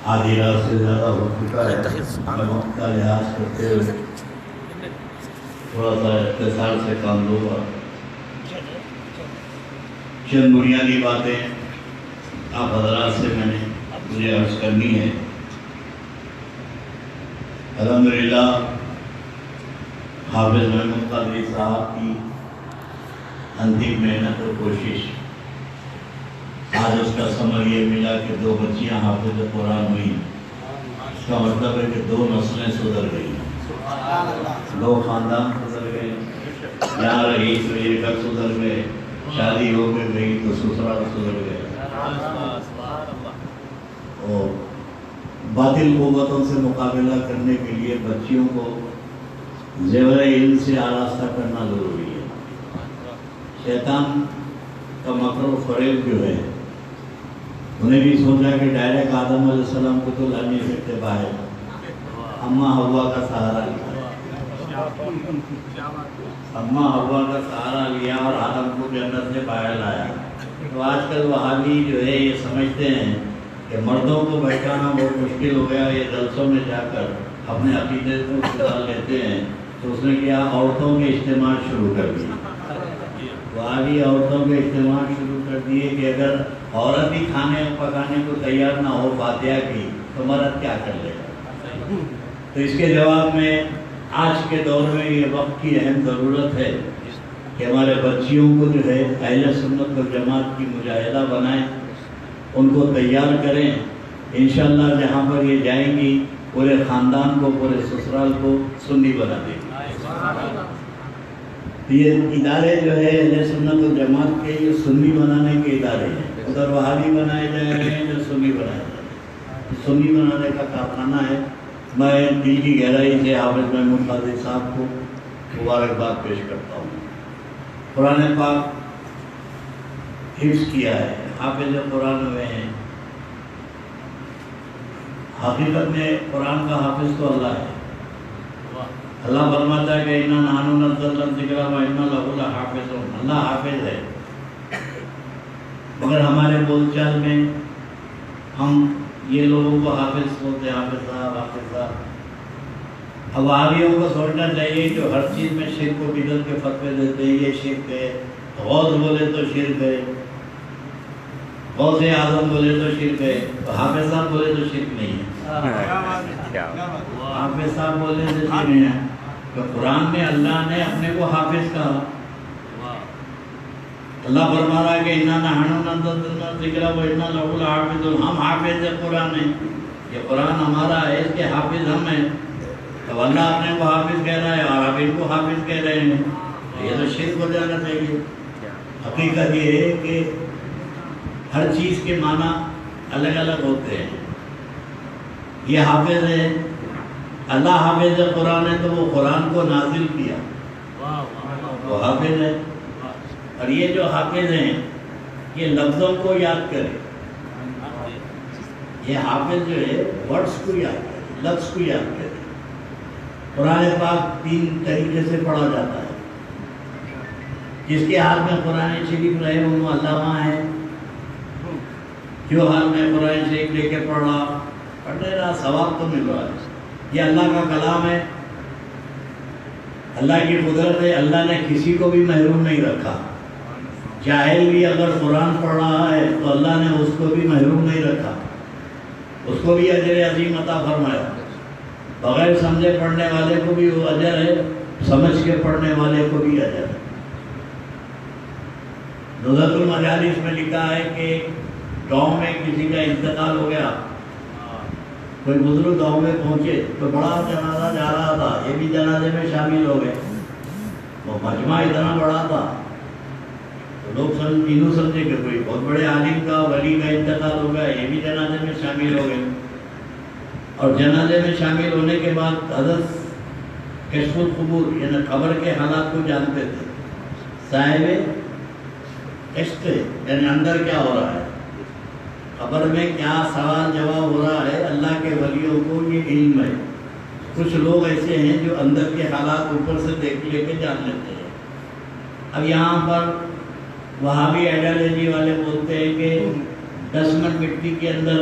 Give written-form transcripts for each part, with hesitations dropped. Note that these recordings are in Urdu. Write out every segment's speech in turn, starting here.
آدھی رات سے زیادہ ہو چکا ہے، میں وقت کا لحاظ کرتے ہوئے تھوڑا سا اختصار سے کام لوں گا۔ چند بنیادی باتیں آپ حضرات سے مجھے عرض کرنی ہے۔ الحمدللہ حافظ محمود قادری صاحب کی انتم محنت و کوشش، آج اس کا ثمر یہ ملا کہ 2 بچیاں حافظ قرآن ہوئی۔ اس کا مطلب ہے کہ 2 نسلیں سدھر گئی، 2 خاندان سدھر گئے، یہاں رہی تو یہ گھر سدھر گئے، شادی ہو کے گئی تو سسرال سدھر گئے، اور باطل قوتوں سے مقابلہ کرنے کے لیے بچیوں کو زیور علم سے آراستہ کرنا ضروری ہے۔ شیطان کا مکر و فریب جو ہے، انہیں بھی سوچا کہ ڈائریکٹ آدم علیہ السلام کو تو لا نہیں سکتے باہر، اماں حوا کا سہارا لیا، اماں حوا کا سہارا لیا اور آدم کو جنت سے باہر لایا۔ تو آج کل وہابی جو ہے یہ سمجھتے ہیں کہ مردوں کو بہکانا بہت مشکل ہو گیا، یہ جلسوں میں جا کر اپنے عقیدے کو سدھار لیتے ہیں، تو اس نے کیا عورتوں کے اجتماع شروع کر دیے۔ وہابی عورتوں کے اجتماع شروع کر دیے کہ اگر عورت ہی کھانے پکانے کو تیار نہ ہو فاتحہ کی تو مرد کیا کر لے گا۔ تو اس کے جواب میں آج کے دور میں یہ وقت کی اہم ضرورت ہے کہ ہمارے بچیوں کو جو ہے اہل سنت و جماعت کی مجاہدہ بنائیں، ان کو تیار کریں، انشاءاللہ جہاں پر یہ جائیں گی پورے خاندان کو، پورے سسرال کو سنی بنا دیں گی۔ یہ ادارے جو ہے اہل سنت و جماعت کے، یہ سنی بنانے کے ادارے ہیں، ادھر وہابی بنائے جا رہے ہیں، جو سنی بنائے جا رہے ہیں، سنی بنانے کا کارخانہ ہے۔ میں دل کی گہرائی سے حافظ محمود قادری صاحب کو مبارکباد پیش کرتا ہوں۔ قرآن پاک حفظ کیا ہے، حافظ قرآن ہوئے ہیں۔ حقیقت میں قرآن کا حافظ تو اللہ ہے۔ اللہ فرماتا ہے کہ اِنَّا نَحْنُ نَزَّلْنَا الذِّكْرَ وَإِنَّا لَهُ لَحَافِظُونَ، اللہ حافظ ہے، مگر ہمارے بول چال میں ہم یہ لوگوں کو حافظ بولتے ہیں، حافظ صاحب، حافظ صاحب۔ اب وہابیوں کو سوچنا چاہیے جو ہر چیز میں شرک و بدعت کے فتوے دیتے ہیں، یہ شرک ہے، غوث بولے تو شرک ہے، غوث اعظم بولے تو شرک ہے، تو حافظ صاحب بولے تو شرک نہیں ہے۔ حافظ صاحب بولنے سے شرک نہیں ہے، تو قرآن میں اللہ نے اپنے کو حافظ کہا۔ اللہ فرما رہا ہے کہ اِنَّا نَحْنُ نَزَّلْنَا الذِّكْرَ وَإِنَّا لَهُ لَحَافِظُونَ، ہم حافظ قرآن ہیں، یہ قرآن ہمارا ہے، اس کے حافظ ہم ہیں۔ تو اللہ اپنے کو حافظ کہہ رہا ہے اور آپ ان کو حافظ کہہ رہے ہیں، یہ تو شرک ہو جانا چاہیے۔ حقیقت یہ ہے کہ ہر چیز کے معنی الگ الگ ہوتے ہیں۔ یہ حافظ ہے، اللہ حافظ قرآن ہے تو وہ قرآن کو نازل کیا، وہ حافظ ہے۔ اور یہ جو حافظ ہیں یہ لفظوں کو یاد کرے، یہ حافظ جو ہے ورڈز کو یاد کرے، لفظ کو یاد کرے۔ قرآن پاک 3 طریقے سے پڑھا جاتا ہے۔ جس کے ہاتھ میں قرآن شریف رہے وہ علامہ ہے، جو ہاتھ میں قرآن شریف لے کے پڑھ رہا ثواب تو مل رہا ہے۔ یہ اللہ کا کلام ہے، اللہ کی قدرت ہے، اللہ نے کسی کو بھی محروم نہیں رکھا۔ جاہل بھی اگر قرآن پڑھ رہا ہے تو اللہ نے اس کو بھی محروم نہیں رکھا، اس کو بھی اجر عظیم عطا فرمایا۔ بغیر سمجھے پڑھنے والے کو بھی وہ اجر ہے، سمجھ کے پڑھنے والے کو بھی اجر ہے۔ نزہۃ المجالس میں لکھا ہے کہ گاؤں میں کسی کا انتقال ہو گیا، کوئی بزرگ گاؤں میں پہنچے تو بڑا جنازہ جا رہا تھا، یہ بھی جنازے میں شامل ہو گئے، وہ مجمع اتنا بڑا تھا تو لوگ تینوں سمجھے کہ کوئی بہت بڑے عالم کا، ولی کا انتقال ہو گیا، یہ بھی جنازے میں شامل ہو گئے۔ اور جنازے میں شامل ہونے کے بعد حضرت کشف القبور یعنی قبر کے حالات کو جانتے تھے، صاحب کشف یعنی اندر کیا ہو رہا ہے، قبر میں کیا سوال جواب ہو رہا ہے، اللہ کے ولیوں کو یہ علم ہے۔ کچھ لوگ ایسے ہیں جو اندر کے حالات اوپر سے دیکھ لے کے جان لیتے ہیں۔ اب یہاں پر وہابی آئیڈیالوجی والے بولتے ہیں کہ 10 من مٹی کے اندر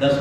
10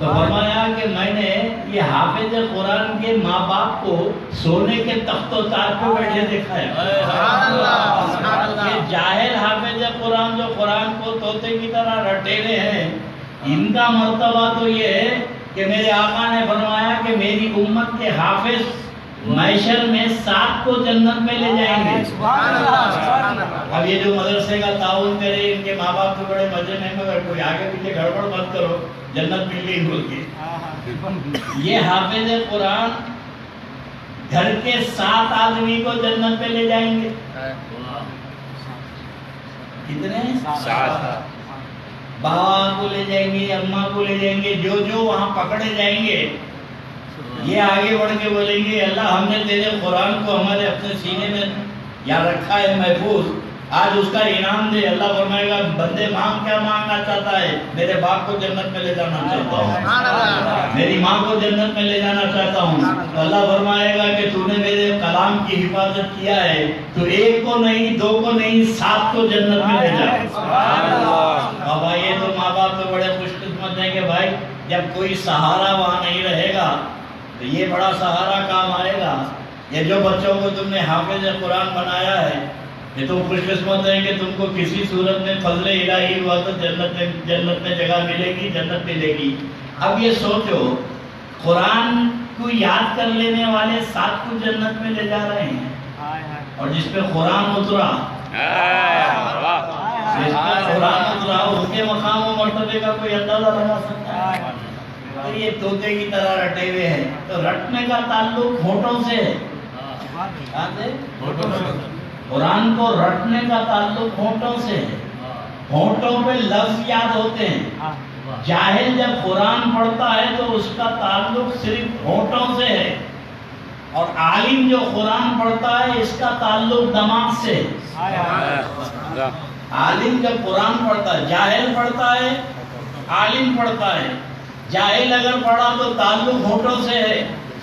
تو فرمایا کہ میں نے یہ حافظ قرآن کے ماں باپ کو سونے کے تخت و تاج پہ بیٹھے دیکھا ہے. یہ جاہل حافظ قرآن جو قرآن کو طوطے کی طرح رٹیلے ہیں، ان کا مرتبہ تو یہ ہے کہ میرے آقا نے فرمایا کہ میری امت کے حافظ محشر میں 7 کو جنت میں لے جائیں گے. اب یہ جو مدرسے کا تعاون کرے، ان کے ماں باپ تو بڑے مزے میں کوئی آگے پیچھے گڑبڑ مت کرو، جنت مل گئی بول کے. یہ حافظ قرآن گھر کے 7 آدمی کو جنت میں لے جائیں گے. کتنے؟ 7. بابا کو لے جائیں گے، اماں کو لے جائیں گے، جو وہاں پکڑے جائیں گے. یہ آگے بڑھ کے بولیں گے اللہ ہم نے تیرے قرآن کو ہمارے اپنے سینے میں یا رکھا ہے محفوظ، آج اس کا انعام دے. اللہ فرمائے گا بندے مانگ کیا مانگنا چاہتا ہے؟ میرے باپ کو جنت میں لے جانا چاہتا ہوں، میری ماں کو جنت میں لے جانا چاہتا ہوں. تو اللہ فرمائے گا کہ تو نے میرے کلام کی حفاظت کیا ہے، تو 1 کو نہیں 2 کو نہیں 7 کو جنت میں لے جا. بابا یہ تو ماں باپ تو بڑے خوش قسمت ہیں کہ بھائی جب کوئی سہارا وہاں نہیں رہے گا تو یہ بڑا سہارا کام آئے گا. یہ جو بچوں کو تم نے حافظ قرآن بنایا ہے، یہ تم خوش قسمت ہیں کہ تم کو کسی صورت میں فضل الہی ہوا تو جنت میں جگہ ملے گی، جنت ملے گی. اب یہ سوچو قرآن کو یاد کر لینے والے 7 کو جنت میں لے جا رہے ہیں، اور جس پہ قرآن اترا اس کے مقام و مرتبے کا کوئی اندازہ لگا سکتا ہے؟ یہ طوطے کی طرح رٹے ہوئے ہیں. تو رٹنے کا تعلق ہونٹوں سے ہے. قرآن کو رٹنے کا تعلق ہونٹوں سے ہے. ہونٹوں پہ لفظ یاد ہوتے ہیں. جاہل جب قرآن پڑھتا ہے تو اس کا تعلق صرف ہونٹوں سے ہے، اور عالم جو قرآن پڑھتا ہے اس کا تعلق دماغ سے ہے. عالم جب قرآن پڑھتا ہے، جاہل پڑھتا ہے، عالم پڑھتا ہے. جاہل اگر پڑھا تو تعلق ہونٹوں سے ہے،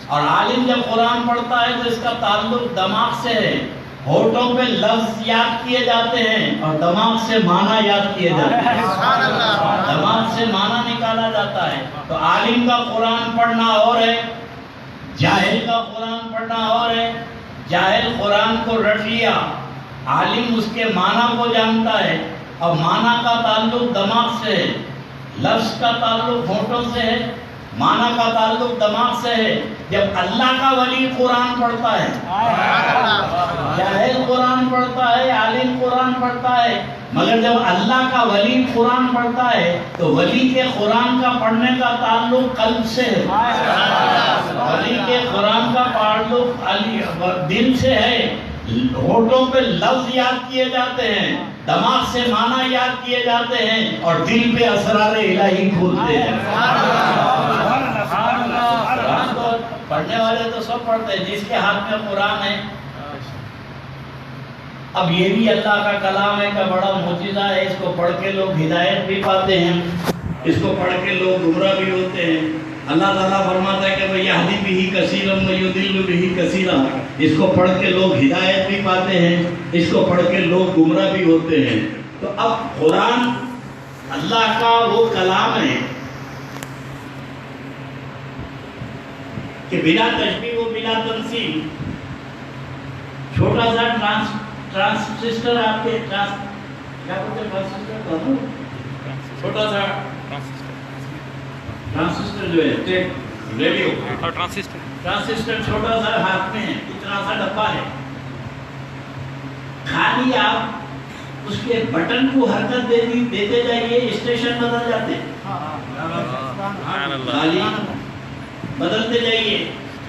اور عالم جب قرآن پڑھتا ہے تو اس کا تعلق دماغ سے ہے. ہونٹوں پہ لفظ یاد کیے جاتے ہیں اور دماغ سے معنی یاد کیے جاتے ہیں. دماغ سے معنی نکالا جاتا ہے. تو عالم کا قرآن پڑھنا اور ہے، جاہل کا قرآن پڑھنا اور ہے. جاہل قرآن کو رٹ لیا، عالم اس کے معنی کو جانتا ہے، اور معنی کا تعلق دماغ سے ہے. لفظ کا تعلق ہونٹوں سے ہے، معنی کا تعلق دماغ سے ہے. جب اللہ کا ولی قرآن پڑھتا ہے، جاہل قرآن پڑھتا ہے، عالم قرآن پڑھتا ہے، مگر جب اللہ کا ولی قرآن پڑھتا ہے تو ولی کے قرآن کا پڑھنے کا تعلق قلب سے ہے. ولی کے قرآن کا تعلق دل سے ہے. ہونٹوں پہ لفظ یاد کیے جاتے ہیں، دماغ سے معنی یاد کیے جاتے ہیں، اور دل پہ اسرار الہی کھولتے ہیں. پڑھنے والے تو سب پڑھتے ہیں جس کے ہاتھ میں قرآن ہے. اب یہ بھی اللہ کا کلام ہے کا بڑا معجزہ ہے. اس کو پڑھ کے لوگ ہدایت بھی پاتے ہیں، اس کو پڑھ کے لوگ گمراہ بھی ہوتے ہیں. اللہ تعالیٰ فرماتا ہے کہ وَيَهْدِي بِهِ كَثِيرًا وَيُضِلُّ بِهِ كَثِيرًا. اس کو پڑھ کے لوگ ہدایت بھی پاتے ہیں، اس کو پڑھ کے لوگ گمراہ بھی ہوتے ہیں. تو اب قرآن اللہ کا وہ کلام ہے کہ بلا تشبیہ و بلا تمثیل. چھوٹا سا ٹرانسسٹر آپ کے کیا بولتے ہیں؟ ٹرانسسٹر چھوٹا سا ٹرانسسٹر جو ہے ٹیپ ریڈیو ٹرانسسٹر چھوٹا سا ہاتھ میں ہے، اتنا سا ڈبہ ہے. خالی آپ اس کے بٹن کو حرکت دیتے جائیے، اسٹیشن بدل جاتے ہیں. خالی بدلتے جائیے.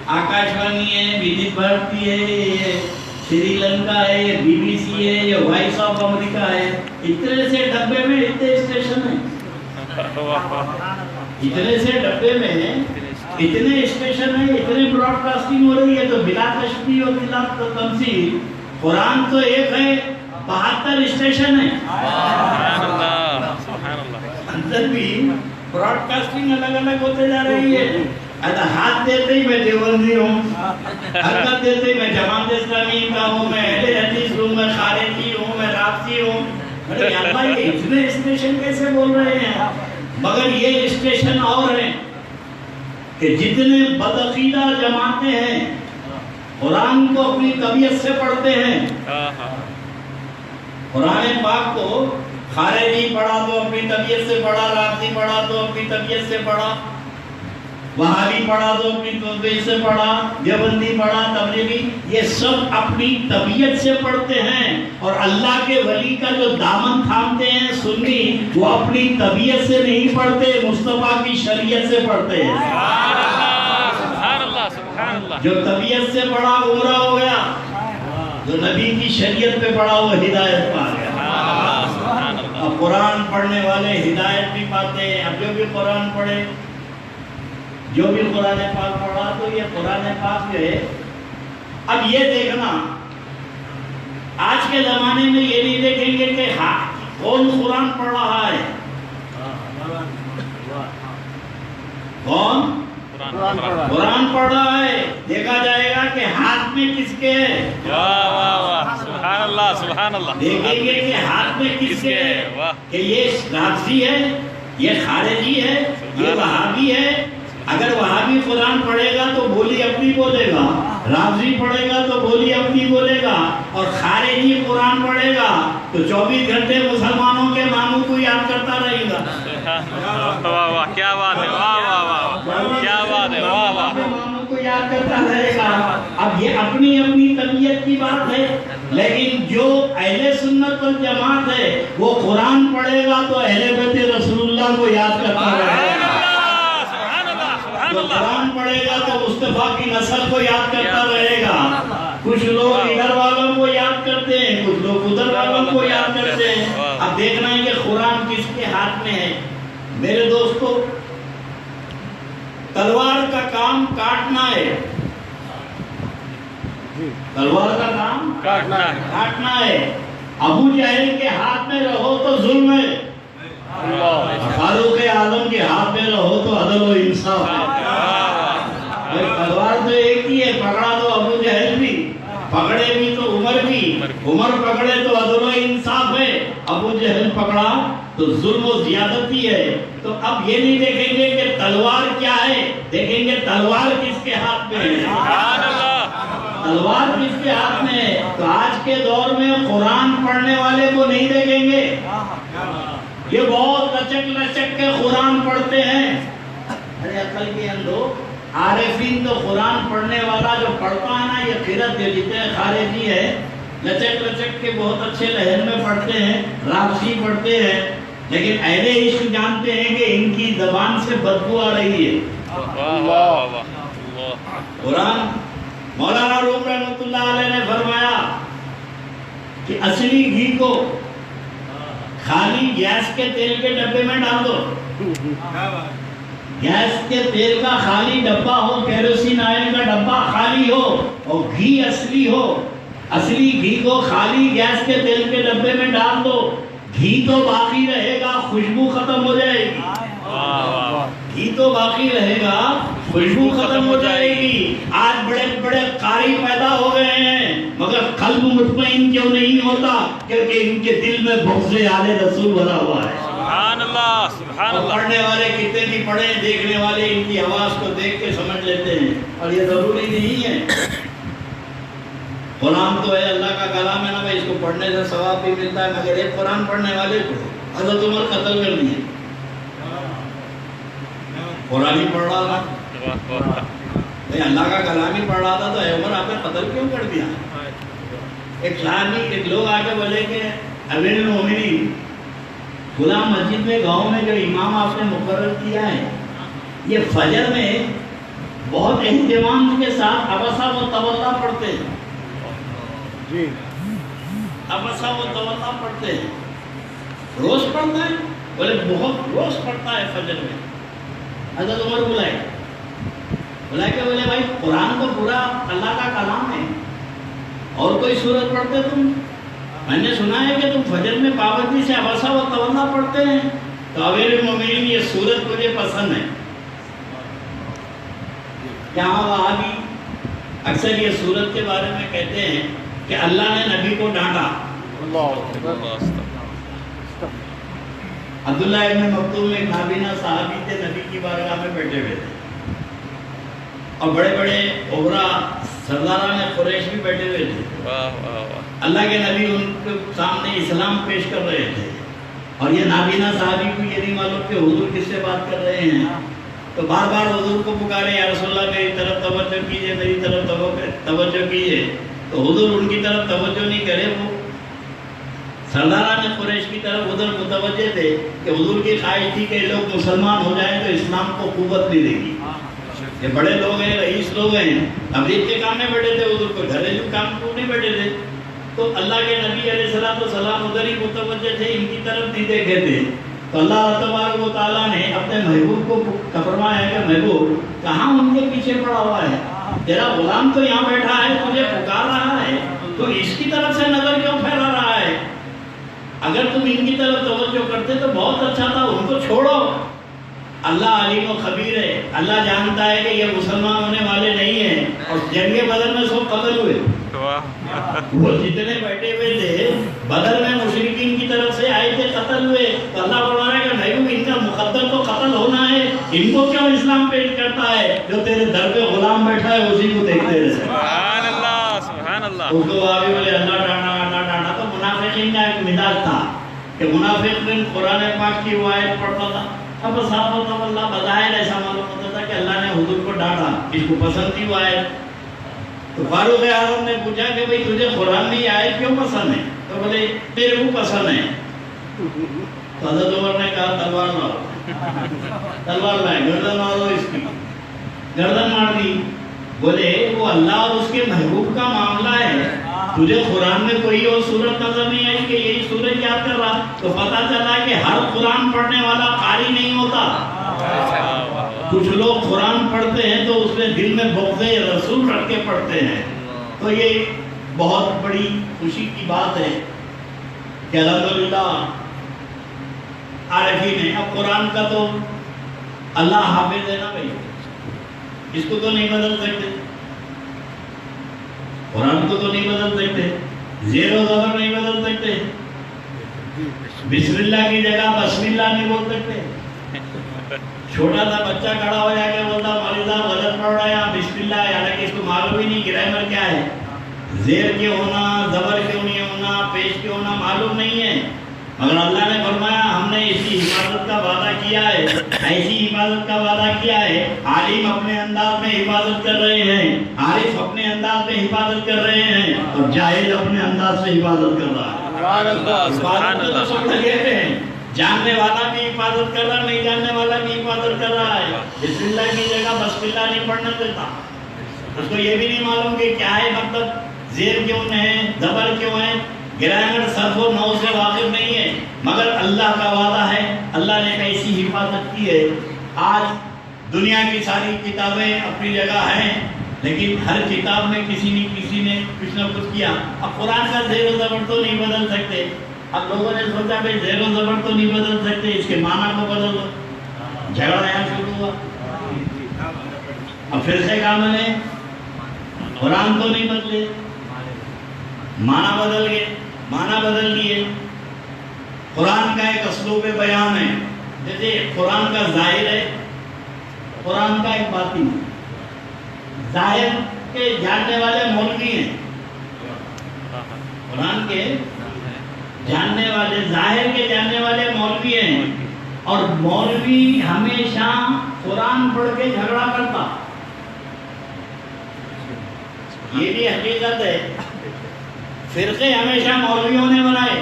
آکاش وانی ہے، ویدت بھارتی ہے، یہ سری لنکا ہے، یہ بی بی سی ہے، یہ وائس آف امریکہ ہے. اتنے سے ڈبے میں اتنے اسٹیشن ہیں، اتنے سے ڈبے میں اتنے اسٹیشن ہیں، اتنے براڈ کاسٹنگ ہو رہی ہے. تو بلا تشبیہ و بلا تمثیل قرآن تو ایک ہے، 72 اسٹیشن ہیں. اندر بھی براڈ کاسٹنگ الگ الگ ہوتے جا رہی ہے. ہاتھ دیتے ہی میں دیوبندی ہوں، حرکت دیتے ہی میں جماعت اسلامی کا ہوں، میں اہل حدیث ہوں، میں خارجی ہوں، میں رافضی ہوں. ارے اللہ یہ اتنے اسٹیشن کیسے بول رہے ہیں؟ مگر یہ اسٹیشن اور ہیں کہ جتنے بدعقیدہ جماعتیں ہیں قرآن کو اپنی طبیعت سے پڑھتے ہیں. قرآن پاک کو خارجی پڑھا تو اپنی طبیعت سے پڑھا، رافضی پڑھا تو اپنی طبیعت سے پڑھا، وہابی پڑھا تو اپنی طبیعت سے پڑھا، دیوبندی پڑھا، تبلیغی، یہ سب اپنی طبیعت سے پڑھتے ہیں. اور اللہ کے ولی کا جو دامن تھامتے ہیں سنی، وہ اپنی طبیعت سے نہیں پڑھتے، مصطفیٰ کی شریعت سے پڑھتے ہیں. جو طبیعت سے پڑھا گمراہ ہو گیا، جو نبی کی شریعت پہ پڑھا وہ ہدایت پا گیا. اب قرآن پڑھنے والے ہدایت بھی پاتے ہیں. اب جو بھی قرآن پڑھے، جو بھی قرآن پاک پڑھا، تو یہ قرآن پاک جو ہے، اب یہ دیکھنا آج کے زمانے میں یہ نہیں دیکھیں گے کہ ہاں کون قرآن پڑھ رہا ہے، کون قرآن پڑھ رہا ہے. دیکھا جائے گا کہ ہاتھ میں کس کے ہے. سبحان اللہ سبحان اللہ. دیکھیں گے کہ ہاتھ میں کس کے ہے، کہ یہ رافضی ہے، یہ خارجی ہے، یہ وہابی ہے. اگر وہابی قرآن پڑھے گا تو بولی اپنی بولے گا، رافضی پڑھے گا تو بولی اپنی بولے گا، اور خارجی قرآن پڑھے گا تو 24 گھنٹے مسلمانوں کے ماموں کو یاد کرتا رہے گا. واہ واہ کیا بات ہے، واہ واہ واہ کیا بات ہے، واہ واہ. ماموں کو یاد کرتا رہے گا. اب یہ اپنی اپنی طبیعت کی بات ہے، لیکن جو اہل سنت والجماعت ہے وہ قرآن پڑھے گا تو اہل بیت رسول اللہ کو یاد کرتا رہے گا. جو قرآن پڑھے گا تو مصطفیٰ کی نسل کو یاد کرتا رہے گا. کچھ لوگ ادھر والوں کو یاد کرتے ہیں، کچھ لوگ ادھر والوں کو یاد کرتے ہیں. اب دیکھنا ہے کہ قرآن کس کے ہاتھ میں ہے. میرے دوستو، تلوار کا کام کاٹنا ہے، تلوار کا کام کاٹنا ہے. ابو جہل کے ہاتھ میں رہو تو ظلم ہے، فاروق اعظم کے ہاتھ میں رہو تو عدل و انصاف ہے. تلوار تو ایک ہی ہے، پکڑا تو ابو جہل بھی، پکڑے بھی تو عمر بھی، عمر پکڑے تو عدل و انصاف ہے، ابو جہل پکڑا تو ظلم و زیادتی ہے. تو اب یہ نہیں دیکھیں گے کہ تلوار کیا ہے، دیکھیں گے تلوار کس کے ہاتھ میں ہے، تلوار کس کے ہاتھ میں ہے. تو آج کے دور میں قرآن پڑھنے والے کو نہیں دیکھیں گے، یہ بہت لچک لچک کے قرآن پڑھتے ہیں. ارے عقل کے اندھو، عارفین تو قرآن پڑھنے والا جو پڑھتا ہے نا، یہ قرت جتنے خارجی ہے، لچک لچک کے بہت اچھے لہن میں پڑھتے ہیں، رافضی پڑھتے ہیں، لیکن اہل عشق جانتے ہیں کہ ان کی زبان سے بدبو آ رہی ہے. قرآن مولانا روم رحمۃ اللہ علیہ نے فرمایا کہ اصلی گھی کو خالی گیس کے تیل کے ڈبے میں ڈال دو. گیس کے تیل کا خالی ڈبہ ہو، کیروسین آئل کا ڈبہ خالی ہو، اور گھی اصلی ہو، اصلی گھی کو خالی گیس کے تیل کے ڈبے میں ڈال دو، گھی تو باقی رہے گا، خوشبو ختم ہو جائے گی. گھی تو باقی رہے گا، خوشبو ختم ہو جائے گی. آج بڑے بڑے قاری پیدا ہو گئے ہیں، مگر قلب مطمئن کیوں نہیں ہوتا؟ کیونکہ ان کے دل میں بغض آل رسول بھرا ہوا ہے. سبحان اللہ سبحان اللہ. پڑھنے والے کتنے بھی پڑھیں، دیکھنے والے ان کی آواز کو دیکھ کے سمجھ لیتے ہیں، اور یہ ضروری نہیں ہے. قرآن تو ہے اللہ کا کلام ہے نا بھائی، اس کو پڑھنے سے ثواب بھی ملتا ہے. مگر ایک قرآن پڑھنے والے کو حضرت عمر قتل کر دیے، قرآن ہی پڑھ رہا تھا، اللہ کا کلام ہی پڑھ رہا تھا، تو اے عمر آپ نے قتل کیوں کر دیا؟ ایک لوگ آگے بولے کہ امیر المومنین، کھلا مسجد میں گاؤں میں جو امام آپ نے مقرر کیا ہے، یہ فجر میں بہت اہتمام کے ساتھ ابسا و تولا پڑھتے ہیں. ابسا و تولا پڑھتے ہیں. روز پڑھتا ہے؟ بولے بہت روز پڑھتا ہے فجر میں. حضرت عمر بلائے کہ بولے بھائی قرآن تو پورا اللہ کا کلام ہے، اور کوئی سورت پڑھتے تم؟ میں نے سنا ہے کہ تم فجر میں پابندی سے ابسا و تولا پڑھتے ہیں. تو امیر المومنین یہ سورت مجھے پسند ہے. یہاں وہابی اکثر یہ سورت کے بارے میں کہتے ہیں کہ اللہ نے نبی کو ڈانٹا. عبداللہ ابن مکتوم ایک نابینا صحابی تھے، نبی کی بارگاہ میں بیٹھے ہوئے تھے اور بڑے بڑے عبرا سرداران قریش بھی بیٹھے ہوئے تھے۔ اللہ کے نبی ان کے سامنے اسلام پیش کر رہے تھے اور یہ نابینا صحابی کو یہ نہیں معلوم کہ حضور کس سے بات کر رہے ہیں، تو بار بار حضور کو پکارے، یا رسول اللہ میری طرف توجہ کیجئے، میری طرف توجہ کیجئے، تو حضور ان کی طرف توجہ نہیں کرے، وہ سرداران قریش کی طرف ادھر متوجہ تھے کہ حضور کی خواہش تھی کہ لوگ مسلمان ہو جائیں تو اسلام کو قوت ملے گی۔ یہ بڑے لوگ ہیں، رئیس لوگ ہیں، تبلیغ کے کام میں بیٹھے تھے، حضور کو گھریلو کام کو نہیں بیٹھے تھے، تو اللہ کے نبی علیہ السلام ادھر ہی متوجہ تھے، ان کی طرف نہیں دیکھے تھے، تو اللہ تبارک و تعالیٰ نے اپنے محبوب کو فرمایا کہ محبوب کہاں ان کے پیچھے پڑا ہوا ہے، تیرا غلام تو یہاں بیٹھا ہے، تجھے پکار رہا ہے، تو اس کی طرف سے نظر کیوں پھیلا رہا ہے؟ اگر تم ان کی طرف توجہ کرتے تو بہت اچھا تھا، ان کو چھوڑو۔ اللہ علیم و خبیر ہے، اللہ جانتا ہے کہ یہ مسلمان ہونے والے نہیں ہیں، اور جنگ بدر میں سب قتل ہوئے، وہ جتنے بیٹھے ہوئے تھے بدر میں مشرکین کی طرف سے آئے تھے، قتل ہوئے، تو اللہ فرما رہا ہے کہ نہیں، ان کا مقدر تو قتل ہونا ہے، ان کو کیوں اسلام پیش کرتا ہے؟ جو تیرے در پہ غلام بیٹھا ہے اسی کو دیکھتے رہے۔ سبحان اللہ، سبحان اللہ۔ اس کو آگے بولے اللہ ڈانا، تو منافقین کا ایک مزاج تھا کہ منافق دن قرآن پاک کی وہ آیت پڑھتا تھا، اب صحابہ اللہ بظاہر ایسا معلوم ہوتا تھا کہ اللہ نے حضور کو ڈانٹا، اس کو پسند تھی وہ آیت، تو فاروق اعظم نے پوچھا کہ بھئی تجھے قرآن میں یہ آیت کیوں پسند ہے؟ تو بولے تیرے کو پسند ہے۔ تو حضرت عمر نے کہا تلوار لاؤ، تلوار لائے، گردن مارو اس کی، گردن مار دی۔ بولے وہ اللہ اور اس کے محبوب کا معاملہ ہے، تجھے قرآن میں کوئی اور صورت نظر نہیں آئی کہ یہی صورت یاد کر رہا، تو پتہ چلا کہ ہر قرآن پڑھنے والا قاری نہیں ہوتا، کچھ لوگ قرآن پڑھتے ہیں تو اس میں دل میں بغض رسول رکھ کے پڑھتے ہیں۔ تو یہ بہت بڑی خوشی کی بات ہے کہ الحمدللہ عارفین ہے۔ اب قرآن کا تو اللہ حافظ ہے نا بھائی، اس کو تو نہیں بدل سکتے، قرآن کو تو نہیں بدل سکتے، زیر و زبر نہیں بدل سکتے، بسم اللہ کی جگہ بسم اللہ نہیں بول سکتے۔ چھوٹا سا بچہ کھڑا ہو جا کے بولتا مولوی صاحب غلط پڑھ رہا ہے، یہاں بسم اللہ، حالانکہ اس کو معلوم ہی نہیں گرامر کیا ہے، زیر کیوں ہونا، زبر کیوں نہیں ہونا، پیش کیوں ہونا معلوم نہیں ہے، مگر اللہ نے فرمایا ہم نے اسی حفاظت کا وعدہ کیا ہے، ایسی حفاظت کا وعدہ کیا ہے۔ عالم اپنے انداز میں حفاظت کر رہے ہیں، عارف اپنے انداز میں حفاظت کر رہے ہیں، اور جاہل اپنے انداز سے حفاظت کر رہا ہے۔ حفاظت تو سب لگے ہوئے ہیں، جاننے والا بھی حفاظت کر رہا، نہیں جاننے والا بھی حفاظت کر رہا ہے۔ بسم اللہ کی جگہ بسم اللہ نہیں پڑھنا دیتا، اس کو یہ بھی نہیں معلوم کہ کیا ہے، مطلب زیر کیوں ہے، زبر کیوں ہے، گرامر صرف و نحو سے واقف نہیں ہے، مگر اللہ کا وعدہ ہے، اللہ نے ایسی حفاظت کی ہے۔ آج دنیا کی ساری کتابیں اپنی جگہ ہیں، لیکن ہر کتاب میں کسی نے کچھ نہ کچھ کیا۔ اب قرآن کا زیر و زبر تو نہیں بدل سکتے، اب لوگوں نے سوچا بھائی زیر و زبر تو نہیں بدل سکتے، اس کے معنی کو بدل دو، جھگڑا یہاں شروع ہوا۔ اب فرقے کا عمل ہے، قرآن تو نہیں بدلے، معنی بدل گئے، معنی بدل دیے۔ قرآن کا ایک اسلوب بیان ہے، جیسے قرآن کا ظاہر ہے، قرآن کا ایک باطن ہے۔ ظاہر کے جاننے والے مولوی ہیں، قرآن کے جاننے والے، ظاہر کے جاننے والے مولوی ہیں، اور مولوی ہمیشہ قرآن پڑھ کے جھگڑا کرتا، یہ بھی حقیقت ہے۔ فرقے ہمیشہ مولویوں نے بنائے،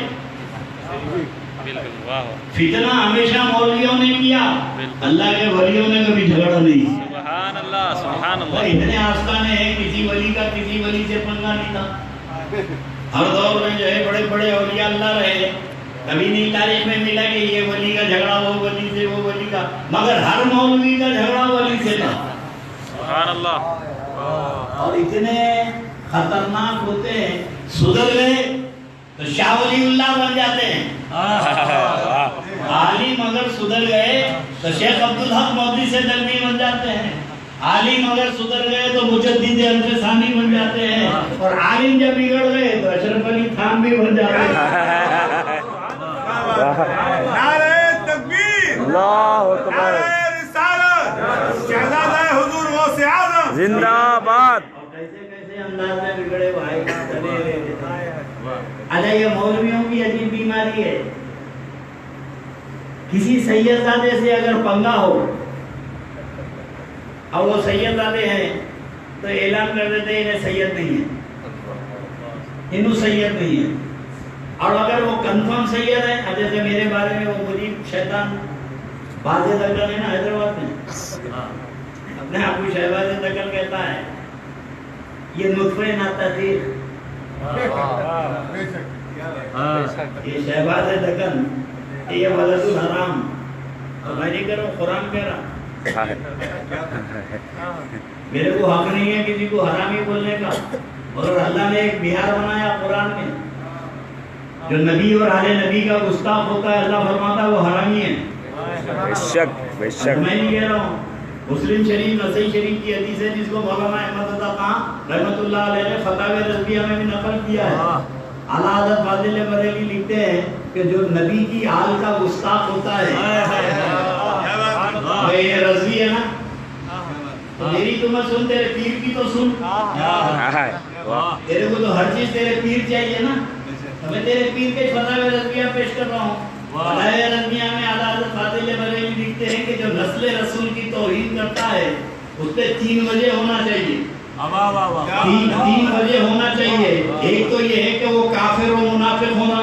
فتنہ ہمیشہ مولویوں نے کیا، اللہ کے ولیوں نے کبھی جھگڑا نہیں۔ سبحان اللہ، سبحان اللہ۔ اتنے آستانے ہیں، کسی ولی کا کسی ولی سے پنگا نہیں تھا۔ ہر دور میں جو ہے بڑے بڑے اولیاء اللہ رہے، کبھی نہیں تاریخ میں ملا کہ یہ ولی کا جھگڑا وہ ولی سے، وہ ولی کا، مگر ہر مولوی کا جھگڑا ولی سے تھا۔ سبحان اللہ۔ اور اتنے خطرناک ہوتے ہیں، سدھر گئے تو شاہ ولی اللہ بن جاتے ہیں، عالم اگر سدھر گئے تو شیخ عبدالحق مودودی سے دلوی بن جاتے ہیں، عالم اگر سدھر گئے تو مجدد الف ثانی بن جاتے ہیں، اور عالم جب بگڑ گئے تو اشرف علی خان بھی بن جاتے ہیں۔ اللہ اکبر زندہ باد. کیسے کیسے انداز میں بگڑے بھائی چلے رہے. اچھا یہ مولویوں کی عجیب بیماری ہے. کسی سید زادے سے اگر پنگا ہو اور وہ سید زادے ہیں تو اعلان کر دیتے ہیں انہیں سید نہیں ہے, انہوں سید نہیں ہے. اور اگر وہ کنفرم سید ہے, جیسے میرے بارے میں وہ مجیب شیطان باز دکل ہے نا حیدرآباد میں, اپنے آپ کو شہباز دکل کہتا ہے, یہ نطفہ ناتاثیر, یہ شہباز دکن, یہ ولد الحرام. تو میں نہیں کہہ رہا ہوں, قرآن کہہ رہا. میرے کو حق نہیں ہے کسی کو حرامی بولنے کا, اور اللہ نے ایک معیار بنایا قرآن میں, جو نبی اور اہل نبی کا گستاخ ہوتا ہے اللہ فرماتا ہے وہ حرامی ہے. بے شک بے شک. میں نہیں کہہ رہا ہوں, مسلم شریف نسائی شریف کی حدیث ہے جس کو مولانا احمد رضا خان رحمۃ اللہ علیہ نے فتاوی رضویہ میں بھی نقل کیا ہے. اعلیٰ حضرت فاضل بریلوی لکھتے ہیں کہ جو نبی کی آل کا گستاخ ہوتا ہے, یہ رضوی ہے نا, میری تو میں سن, تیرے پیر کی تو سن. تیرے کو تو ہر چیز تیرے پیر چاہیے نا, میں تیرے پیر کے فتاوی رضویہ پیش کر رہا ہوں. فتاوی رضویہ میں اعلیٰ حضرت فاضل بریلوی لکھتے ہیں کہ جو نسل رسول کی توہین کرتا ہے اس پہ 3 وجہ ہونا چاہیے. 3 وجہ ہونا چاہیے. ایک تو یہ ہے کہ وہ کافر و منافق ہونا,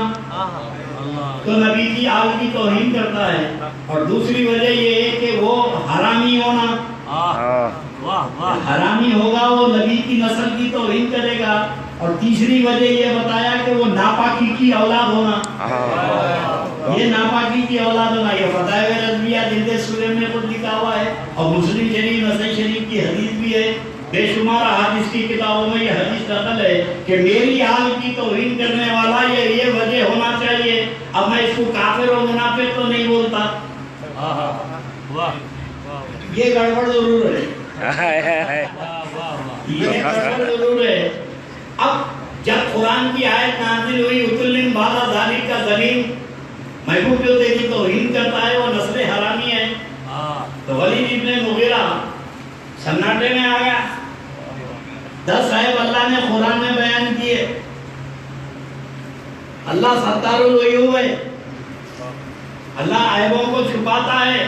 تو نبی کی آل کی توہین کرتا ہے. اور دوسری وجہ یہ ہے کہ وہ حرامی ہونا, حرامی ہوگا, وہ نبی کی نسل کی توہین کرے گا. اور تیسری وجہ یہ بتایا کہ وہ ناپاکی کی اولاد ہونا, یہ ناپاکی کی اولاد ہونا. یہ فتاوی رضویہ جلد سورہ میں خود لکھا ہوا ہے, اور مسلم شریف نسائی شریف کی حدیث بھی ہے. بے شمار حدیث کی کتابوں میں یہ حدیث نقل ہے کہ میری آل کی توہین کرنے والا یہ وجہ ہونا چاہیے. اب میں اس کو کافر و منافق تو نہیں بولتا, یہ گڑبڑ ضرور ہے, یہ گڑبڑ ضرور ہے. اب جب قرآن کی آیت نازل ہوئی اتلن بالا ذالک کا زمین, محبوب جو تیری توہین کرتا ہے وہ نسل حرامی ہے, تو ولید ابن مغیرہ سناٹے میں آ گیا. 10 عیب اللہ نے قرآن میں بیان کیے. اللہ ستار العیوب ہے, اللہ عیبوں کو چھپاتا ہے,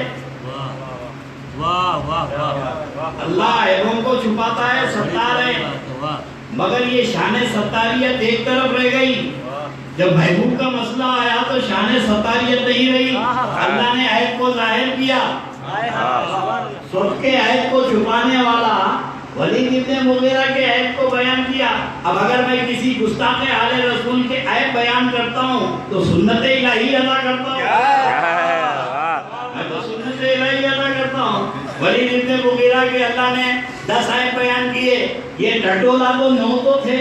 اللہ عیبوں کو چھپاتا ہے, ستار ہے. مگر یہ شان ستاریت ایک طرف رہ گئی. جب محبوب کا مسئلہ آیا تو شان ستاریت نہیں رہی, اللہ نے عیب کو ظاہر کیا. سب کے عیب کو چھپانے والا ولید ابن مغیرہ کے عیب کو بیان کیا. اب اگر میں کسی گستاخ آل رسول کے عیب بیان کرتا ہوں تو سنت الہی ادا کرتا ہوں, میں تو سنت الہی ادا کرتا ہوں. ولید ابن مغیرہ کے اللہ نے 10 عیب بیان کیے. یہ ڈھٹولا تو 9 تو تھے.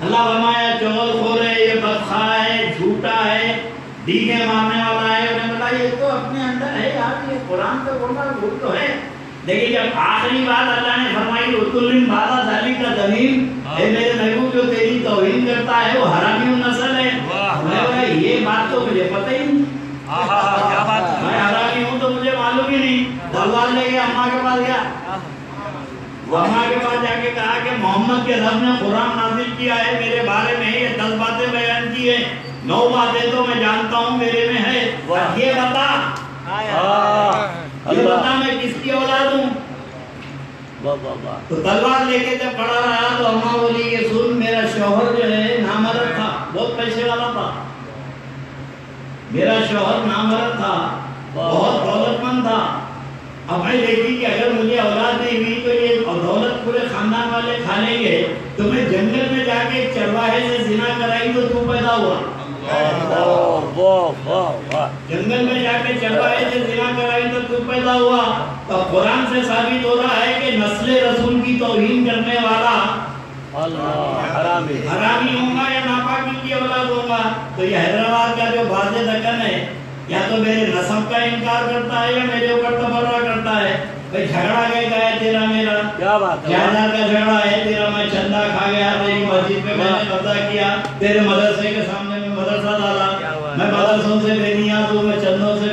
اللہ فرمایا چغل خور ہے, یہ بدخواہ ہے, جھوٹا ہے, دیگے مارنے والا ہے. انہوں نے بولا یہ تو اپنے اندر ہے یار, یہ قرآن پہ بولنا جھوٹ تو ہے. لیکن جب آخری بات اللہ نے فرمائی اتلن بالا ذالک کا زمین, اے میرے محبوب جو تیری توہین کرتا ہے وہ حرامی نسل ہے. میں بولا یہ بات تو مجھے پتہ ہی نہیں, میں حرامی ہوں تو مجھے معلوم ہی نہیں. تلوار لے کے اماں کے پاس گیا, وہ اماں کے پاس جا کے کہا کہ محمد کے رب نے قرآن نازل کیا ہے, میرے بارے میں یہ 10 باتیں بیان کی ہیں, 9 باتیں تو میں جانتا ہوں میرے میں ہے, یہ بتا, یہ بتا میں کس کی اولاد ہوں. تو تلوار لے کے جب کھڑا رہا تو اماں بولی کہ سن, میرا شوہر جو ہے نامرد تھا, بہت پیسے والا تھا, میرا شوہر نامرد تھا, بہت دولت مند تھا. اب میں دیکھی کہ اگر مجھے اولاد نہیں ہوئی تو یہ دولت پورے خاندان والے کھا لیں گے, تو میں جنگل میں جا کے ایک چرواہے سے زنا کرائی تو تو پیدا ہوا. جنگل میں جا کے چرواہے سے زنا کرائی تو تو پیدا ہوا. تو قرآن سے ثابت ہو رہا ہے کہ نسل رسول کی توہین کرنے والا حرامی ہوگا یا ناپاکی کی اولاد ہوگا. تو یہ حیدرآباد کا جو باز دکن ہے, یا تو میرے نسب کا انکار کرتا ہے یا میرے اوپر تبرہ کرتا ہے. بھئی جھگڑا کہتا ہے تیرا میرا, جائیداد کا جھگڑا ہے تیرا, میں چندہ کھا گیا, تیری مسجد پہ میں نے قبضہ کیا, تیرے مدرسے کے سامنے میں مدرسہ ڈالا, میں مدرسوں سے بے نیاز ہوں, میں چندوں سے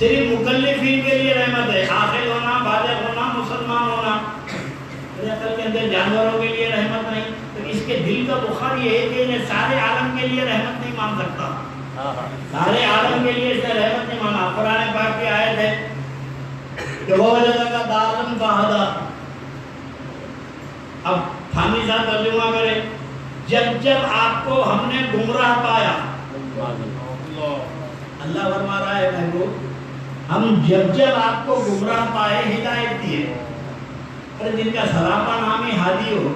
صرف مکلفین کے لیے رحمت ہے، عاقل ہونا، بالغ ہونا، مسلمان ہونا، عقل کے اندر جانوروں کے لیے رحمت نہیں. تو اس کے دل کا بخار یہ ہے کہ انہیں سارے عالم کے لیے رحمت نہیں مان سکتا، سارے عالم کے لیے اس نے رحمت نہیں مانا. قرآن پاک کی آیت ہے کہ وہ وجدک ضالًا فہدیٰ. اب تھانی صاحب ترجمہ کرے، جب جب آپ کو ہم نے گمراہ پایا، اللہ فرما رہا ہے محبوب ہم جب جب آپ کو گمراہ پائے ہدایت دیے. اور جن کا سراپا نام ہی ہادی ہو،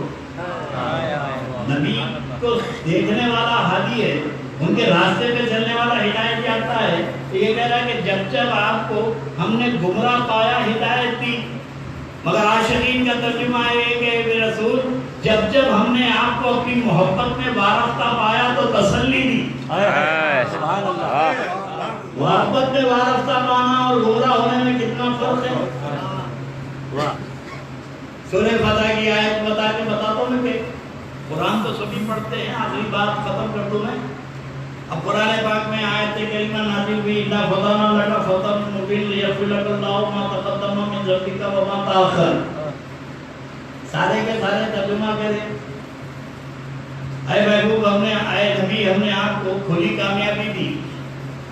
نبی کو دیکھنے والا ہادی ہے، ان کے راستے پہ چلنے والا ہدایت جاتا ہے. یہ کہہ رہا ہے کہ جب جب آپ کو ہم نے گمراہ پایا ہدایت دی. مگر عاشقین کا ترجمہ ہے کہ اے رسول جب جب ہم نے آپ کو اپنی محبت میں وارفتہ پایا تو تسلی دی. سبحان اللہ. محبت میں وارفتہ پانا اور گمراہ ہونے میں کتنا فرق ہے. سورہ فتح کی آیت بتا کے بتاتا ہوں کہ قرآن تو سبھی پڑھتے ہیں. آخری بات ختم کر دوں میں. اب قرآن پاک میں آیت کریمہ نازل ہوئی اِنَّا فَتَحْنَا لَكَ فَتْحًا مُبِينًا لِيَغْفِرَ لَكَ اللَّهُ مَا تَقَدَّمَ مِن ذَنبِكَ وَمَا تَأَخَّرَ. سارے کے سارے ترجمہ کریں. اے محبوب ہم نے، اے نبی ہم نے آپ کو کھلی کامیابی دی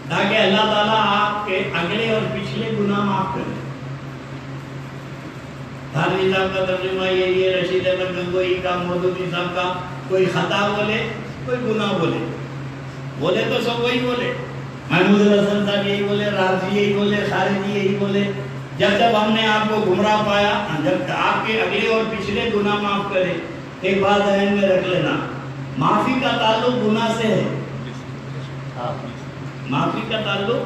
تاکہ اللہ تعالیٰ آپ کے اگلے اور پچھلے گناہ معاف کرے. تھانوی صاحب کا ترجمہ یہی ہے، رشید احمد گنگوئی کا، مودودی صاحب کا. کوئی خطا بولے کوئی گناہ بولے، بولے تو سب وہی بولے. محمود الحسن صاحب یہی بولے، رازی یہی بولے، خارجی یہی بولے. جب جب ہم نے آپ کو گمراہ پایا، جب آپ کے اگلے اور پچھلے گناہ معاف کرے. ایک بات ذہن میں رکھ لینا، معافی کا تعلق گناہ سے ہے. معافی کا تعلق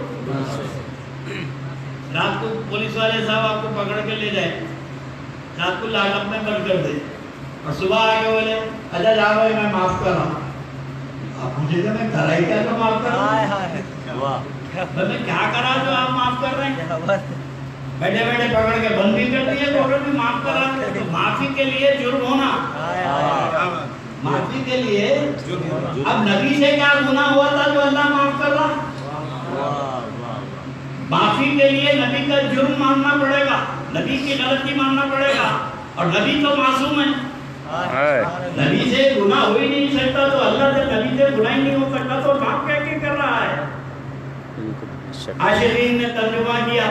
رات کو پولیس والے صاحب آپ کو پکڑ کے لے جائے، رات کو لاک اپ میں بند کر دے اور صبح آ کے بولے اچھا جا بھائی میں معاف کر رہا ہوں. آپ مجھے کہ میں کرائی کیا تو معاف کر رہا ہوں، میں کیا کرا جو آپ معاف کر رہے ہیں. بیٹھے بیٹھے پکڑ کے بند بھی کر دیے تو پکڑ بھی معاف کر رہا ہوں. تو معافی کے لیے جرم ہونا، معافی کے لیے. اب نبی سے کیا گناہ ہوا تھا جو اللہ معاف کر رہا؟ معافی کے لیے نبی کا جرم ماننا پڑے گا، نبی کی غلطی ماننا پڑے گا. اور نبی تو معصوم ہے، نبی سے گناہ ہو ہی نہیں سکتا. تو اللہ سے نبی سے گناہ ہی نہیں ہو سکتا تو معاف کیا کر رہا ہے. عاشقین نے ترجمہ کیا،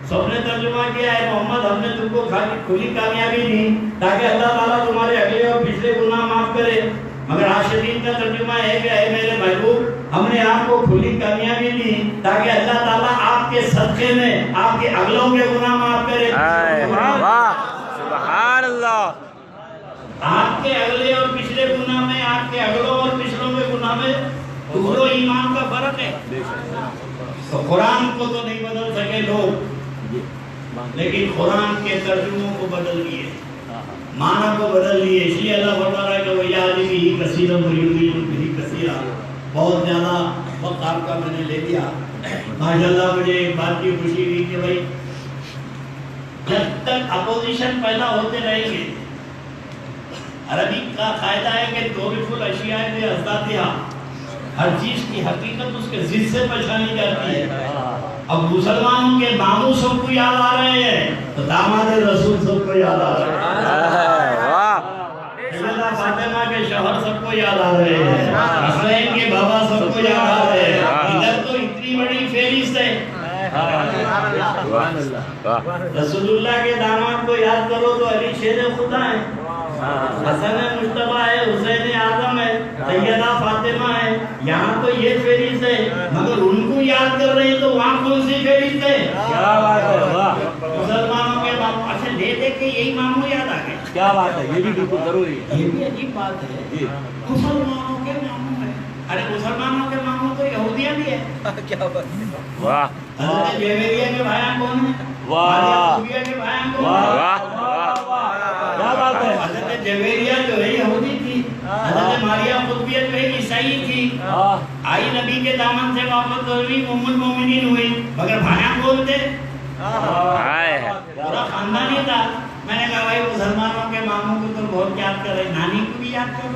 سب نے ترجمہ کیا ہے محمد ہم نے تم کو کھلی کامیابی دی تاکہ اللہ تعالیٰ تمہارے اگلے اور پچھلے گناہ معاف کرے. مگر عاشقین کا ترجمہ ہے کہ اے میرے محبوب ہم نے آپ کو کھلی کامیابی دی تاکہ اللہ تعالیٰ آپ کے صدقے میں آپ کے اگلوں کے گناہ معاف کرے. سبحان اللہ. آپ کے اگلے اور پچھلے گناہ میں، آپ کے اگلوں اور پچھلوں کے گناہ میں کفر و ایمان کا فرق ہے. تو قرآن کو تو نہیں بدل سکے لوگ، لیکن قرآن کے ترجموں کو بدل دیے، معنی کو بدل دیے. اس لیے اللہ فرما رہا ہے کہ وَيَعْلِمِ بِهِ كَثِيرًا وَيُضِلُّ بِهِ كَثِيرًا. بہت زیادہ وقت آپ کا میں نے لے لیا. ماشاءاللہ مجھے ایک بات کی خوشی ہوئی کہ بھائی جب تک اپوزیشن پیدا ہوتے رہیں گے، عربی کا قاعدہ ہے کہ تعرف الاشیاء بأضدادها، ہر چیز کی حقیقت اس کے ضد سے پہچانی جاتی ہے. اب مسلمانوں کے ماموں سب کو یاد آ رہے ہیں تو داماد رسول سب کو یاد آ رہے ہیں، سیدہ فاطمہ کے شوہر سب کو یاد آ رہے ہیں، حسین کے بابا سب کو یاد آ رہے ہیں. ادھر تو اتنی بڑی فہرست ہے. رسول اللہ کے داماد کو یاد کرو تو علی شیر خدا ہے، حسن مصطفیٰ ہے، حسین اعظم ہے، سیدہ فاطمہ ہے. یہاں تو یہ فہرست ہے، مگر ان کو یاد کر رہے ہیں تو وہاں کون سی فہرست ہے؟ کیا بات ہے. مسلمانوں کے ماموں. اچھا دے دے کے یہی ماموں یاد آ گئے. کیا بات ہے، یہ بھی بالکل ضروری ہے. یہ بھی عجیب بات ہے، مسلمانوں کے ماموں ہے. ارے مسلمانوں کے ماموں تو یہودیاں بھی ہے. کیا بات ہے. واہ حضرت جویریہ کے بھائیاں کون ہیں؟ واہ کے بھائیاں کون واہ ہیں؟ کیا بات ہے. حضرت جویریہ جو ہے یہودی تھی، حضرت ماریہ قطبیہ جو ہے عیسائی تھی. آئی نبی کے دامن سے واپس ہوئی، ام المومنین ہوئی، مگر بھائیاں کون تھے؟ پورا خاندان ہی تھا. میں نے کہا بھائی مسلمانوں کے ماموں کو تو بہت یاد کر رہے، نانی کو بھی یاد کرو.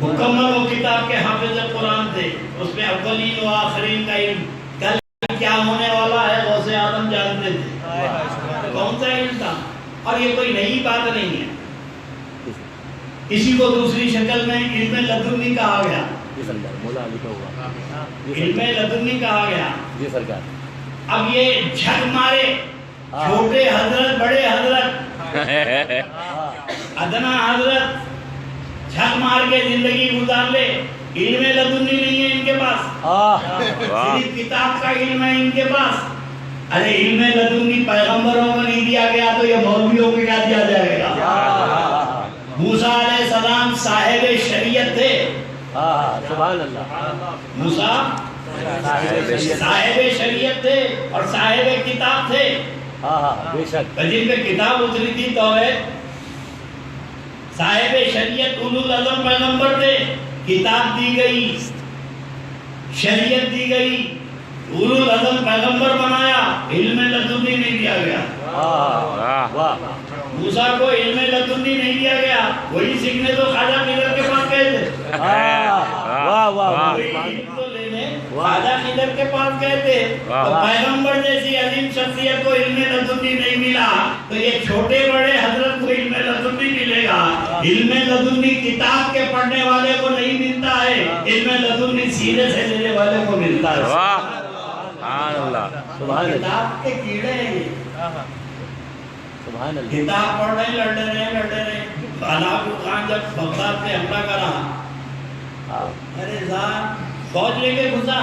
مکمل وہ کتاب کے حافظ قرآن تھے، اس میں اولین و آخرین کا علم، کل کیا ہونے والا ہے غوث اعظم جانتے تھے، کون سا علم تھا، اور یہ کوئی نئی بات نہیں ہے۔ اسی کو دوسری شکل میں علم لدنی کہا گیا، جی سرکار مولا علی کا ہوا علم لدنی کہا گیا۔ جی سرکار اب یہ جھک مارے چھوٹے حضرت بڑے حضرت ادنا حضرت جھک مار کے زندگی گزار لے، علم لدنی نہیں ہے ان کے پاس، صرف کتاب کا علم ہے ان کے پاس۔ ارے علم لدنی پیغمبروں کو نہیں دیا گیا تو یہ مولویوں کو کیا دیا جائے گا؟ موسیٰ علیہ السلام صاحب شریعت تھے، سبحان اللہ، موسیٰ صاحب شریعت تھے اور صاحب کتاب تھے، بے شک جن پہ کتاب اتری تھی توحید۔ صاحب شریعت اولو العزم پیغمبر تھے، کتاب دی گئی، شریعت دی گئی، اولو العزم پیغمبر بنایا، علم لدنی نہیں دیا گیا۔ موسیٰ کو علم لدنی نہیں دیا گیا، وہی سیکھنے تو خواجہ خضر کے پاس گئے تھے، خواجہ خضر کے پاس گئے تھے، تو پیغمبر جیسی عظیم شخصیت کو علم لدنی نہیں ملا تو یہ چھوٹے بڑے حضرت کو علم لدنی ملے گا۔ علم لدنی کتاب کے پڑھنے والے کو نہیں ملتا ہے، علم لدنی سینے سے لینے والے کو ملتا ہے۔ کتاب کے کیڑے ہیں، سبحان اللہ، کتاب پڑھ رہے لڑنے رہے۔ ہلاکو خان جب بغداد پہ حملہ کرا، ارے صاحب فوج لے کے گھسا،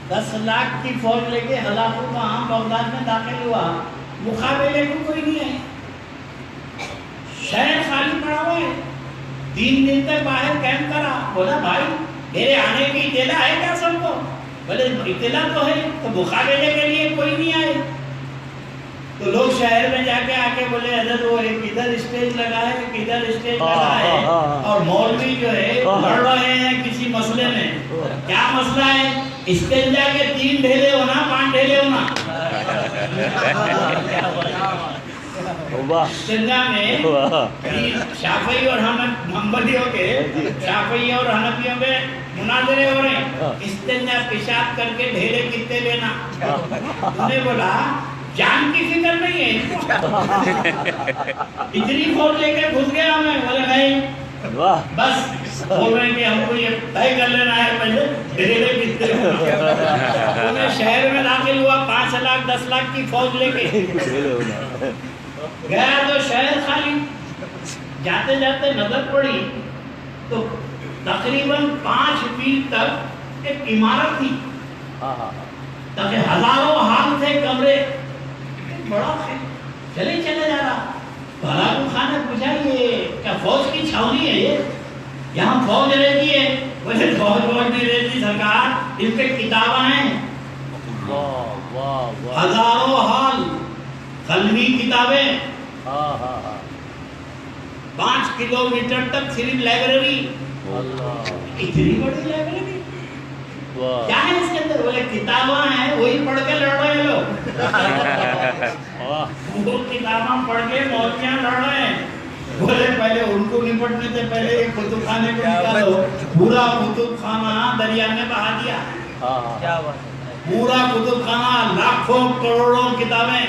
10 لاکھ کی فوج لے کے ہلاکو خان بغداد میں داخل ہوا، مقابلے کو کوئی نہیں ہے، شہر خالی پڑا ہوا ہے۔ 3 دن تک باہر کیمپ کرا، بولا بھائی میرے آنے کی اطلاع ہے کیا سب کو؟ بولے اطلاع تو ہے، تو مقابلے کے لیے کوئی نہیں آئے۔ تو لوگ شہر میں جا کے آ کے بولے حضرت وہ ایک ادھر اسٹیج لگا ہے، ایک ادھر اسٹیج لگا ہے، اور مولوی جو ہے لڑ رہے ہیں کسی مسئلے میں۔ کیا مسئلہ ہے؟ استنجا کے 3 ڈھیلے ہونا، 5 ڈھیلے ہونا۔ استنجا میں شافعی اور حنبلیوں کے، شافعی اور حنفیوں کے مناظرے ہو رہے ہیں، استنجا پیشاب کر کے ڈھیلے کتنے لینا۔ انہوں نے بولا جان کی فکر نہیں ہے، اتنی فوج لے کے گھس گیا میں۔ بولے نہیں، بس بول رہے ہیں کہ ہم کو یہ طے کر لینا ہے پہلے ڈھیلے کتنے ہونا۔ انہیں شہر میں داخل ہوا 5 لاکھ 10 لاکھ کی فوج لے کے گیا تو شہر خالی۔ جاتے جاتے نظر پڑی تو تقریباً 5 فیٹ تک ایک عمارت تھی، تاکہ ہزاروں ہال تھے کمرے، بڑا چلے چلے جا رہا۔ ہلاکو خان نے پوچھا یہ کیا فوج کی چھاونی ہے؟ یہ یہاں فوج رہتی ہے؟ ویسے فوج نہیں رہتی سرکار، اس پہ کتابیں ہیں، ہزاروں ہال قلمی کتابیں، 5 کلومیٹر تک صرف لائبریری، اتنی بڑی لائبریری کیا ہے اس کے اندر؟ بولے کتاباں ہیں، وہی پڑھ کے لڑ رہے ہیں لوگ، وہ کتاباں پڑھ کے مولویاں لڑ رہے ہیں۔ بولے پہلے ان کو نپٹنے سے پہلے ایک کتب خانے کو نکالو، پورا کتب خانہ دریا میں بہا دیا، پورا کتب خانہ لاکھوں کروڑوں کتابیں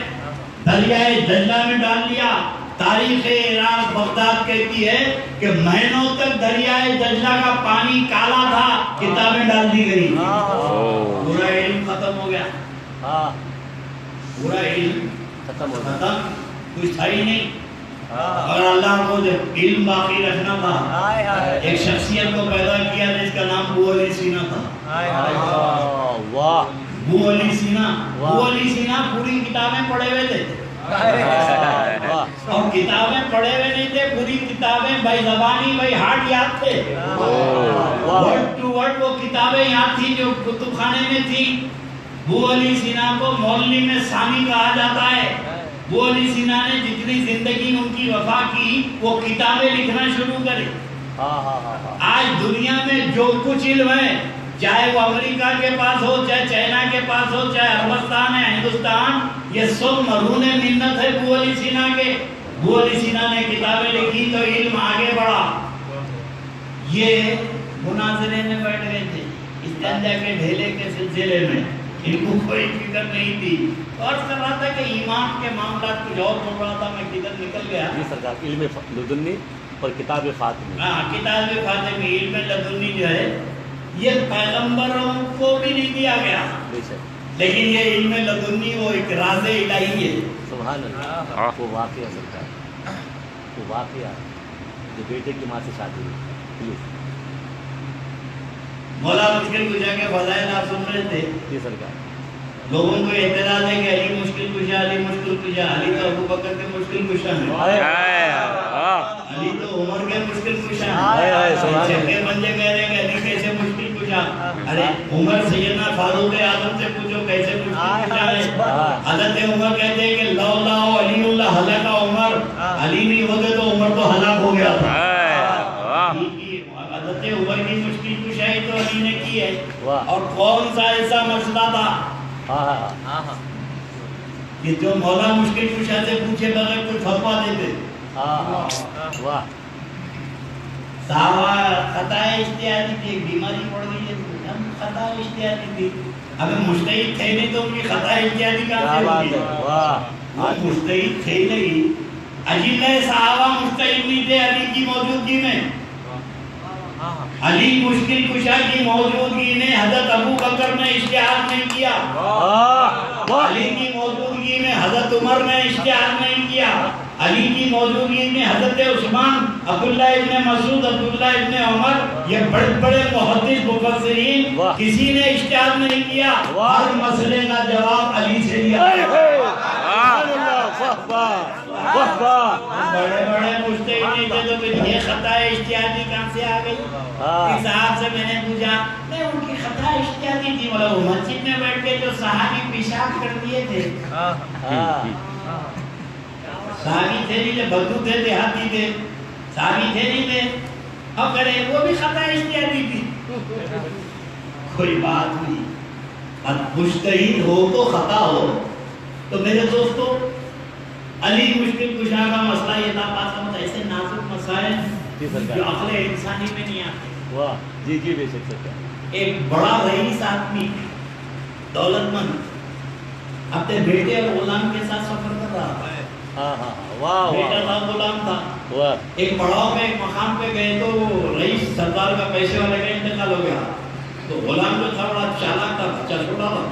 دریائے دجلہ میں ڈال دیا۔ تاریخ عراق بغداد کہتی ہے کہ مہینوں تک دریائے دجلہ کا پانی کالا تھا، کتابیں ڈال دی گئی، پورا علم ختم ہو گیا، پورا علم ختم، کچھ تھا ہی نہیں۔ اور اللہ کو جب علم باقی رکھنا تھا، ایک شخصیت کو پیدا کیا جس کا نام ابو علی سینا تھا۔ ابو علی سینا پوری کتابیں پڑھے ہوئے تھے، اور کتابیں پڑھے ہوئے نہیں تھے، پوری کتابیں بھائی زبانی بھائی ہارڈ یاد تھے، ورڈ ٹو ورڈ وہ کتابیں یاد تھی جو کتب خانے میں تھی۔ ابو علی سینا کو مولوی میں ثانی کہا جاتا ہے۔ ابو علی سینا نے جتنی زندگی ان کی وفا کی وہ کتابیں لکھنا شروع کرے۔ آج دنیا میں جو کچھ علم ہے، چاہے وہ امریکہ کے پاس ہو، چاہے چائنا کے پاس ہو، چاہے عربستان ہے، ہندوستان، یہ سب مرہون منت ہے ابو علی سینا کے۔ ابو علی سینا نے کتابیں لکھی تو علم آگے بڑھا۔ یہ مناظرے میں بیٹھ گئے تھے استنجا کے ڈھیلے کے سلسلے میں، ان کو کوئی فکر نہیں تھی. اور کر رہا تھا کہ ایمان کے معاملات کچھ اور بول رہا تھا، میں کدھر نکل گیا. جی سرکار، علم لدنی اور کتاب فاطمی. ہاں، کتاب فاطمی علم لدنی جو ہے یہ پیغمبروں کو بھی نہیں دیا گیا، بے شک. لیکن یہ علم لدنی وہ ایک راز الہی ہے. سبحان اللہ. وہ واقعہ سرکار، وہ واقعہ جو بیٹے کی ماں سے شادی ہوئی. پلیز. مولا مشکل کشا کے فضائل آپ سن رہے تھے. جی سرکار. لوگوں کو اعتراض ہے کہ علی مشکل کشا، علی مشکل کشا. علی تو ابو بکر کے مشکل کشا ہے، علی تو عمر کے مشکل کشا ہے. چھکے بندے کہہ رہے ہیں کہ علی کیسے مشکل کشا. ارے عمر سیدنا فاروق اعظم سے پوچھو کیسے مشکل کشا ہے. حضرت عمر کہتے ہیں کہ لولا علی اللہ ہلاک عمر، علی نہیں ہوتے تو عمر تو ہلاک ہو گیا تھا. حضرت عمر کی مشکل کشائی تو علی نے کی ہے. اور کون سا ایسا مسئلہ تھا کہ جو مولا مشکل کشا سے پوچھے بغیر کوئی فتوا دیتے. واہ. صحابہ خطا اجتہادی تھی، ایک بیماری پڑ گئی ہے، ہم خطا اجتہادی تھی. ابھی مجتہد تھے نہیں تو ان کی خطا اجتہادی کہاں سے ہوگی؟ وہ مجتہد تھے نہیں. اجلے صحابہ مجتہد نہیں تھے علی کی موجودگی میں. علی مشکل کشا کی موجودگی میں حضرت ابو بکر نے اجتہاد نہیں کیا. علی کی موجودگی میں حضرت عمر نے اجتہاد نہیں کیا. علی کی موجودگی میں حضرت عثمان، عبداللہ ابن مسعود، عبداللہ ابن عمر، یہ بڑے بڑے محدث مفسرین، کسی نے اجتہاد نہیں کیا. ہر مسئلے کا جواب علی سے لیا. بڑے بڑے مجتہد نہیں تھے تو پھر یہ خطا اجتہادی کہاں سے آ گئی؟ اس صاحب سے میں نے پوچھا، نہیں ان کی خطا اجتہادی تھی. بولا وہ مسجد میں بیٹھ کے جو صحابی پیشاب کر دیے تھے، صحابی تھے نہیں تھے، بدو تھے، دیہاتی تھے، صحابی تھے نہیں تھے. اب کرے وہ بھی خطا اجتہادی تھی. کوئی بات نہیں. اب مجتہد ہو تو خطا ہو. تو میرے دوستو، علی مشکل کشا کا مسئلہ یہ تھا. پاس ایسے نازک مسائل جو عقل انسانی میں نہیں آتے. واہ. جی جی بے شک سرکار. ایک بڑا رئیس آدمی، دولت مند، اپنے بیٹے اور غلام کے ساتھ سفر کر رہا تھا. بیٹا تھا، غلام تھا. ایک پڑاؤ میں ایک مقام پہ گئے تو وہ رئیس سردار کا پیسے والے کا انتقال ہو گیا. تو غلام جو تھا بڑا چالاک تھا، بچہ چھوٹا تھا.